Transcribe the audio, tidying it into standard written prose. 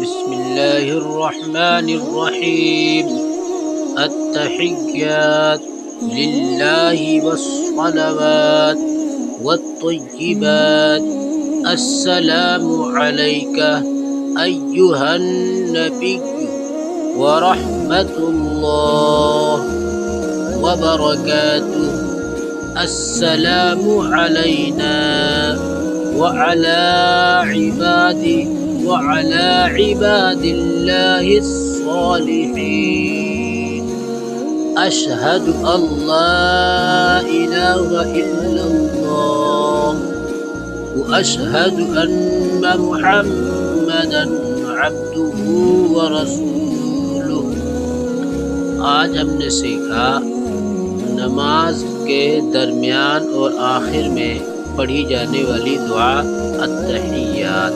बिस्मिल्लाहिर्रहमानिर्रहीम। अत्तहिय्यात लिल्लाहि वस्सलवात वत्तय्यिबात। अस्सलामु अलैका अय्युहन नबिय्यु व रहमतुल्लाह व बरकातुहू। अस्सलामु अलैना व अला इबादिल्लाहिस सालिहीन। अशहदु अल्ला इलाहा इल्लल्लाह व अशहदु अन्ना मुहम्मदन अब्दुहु व रसूलुहु। आज हमने सीखा नमाज के दरमियान और आखिर में पढ़ी जाने वाली दुआ अत्तहियात।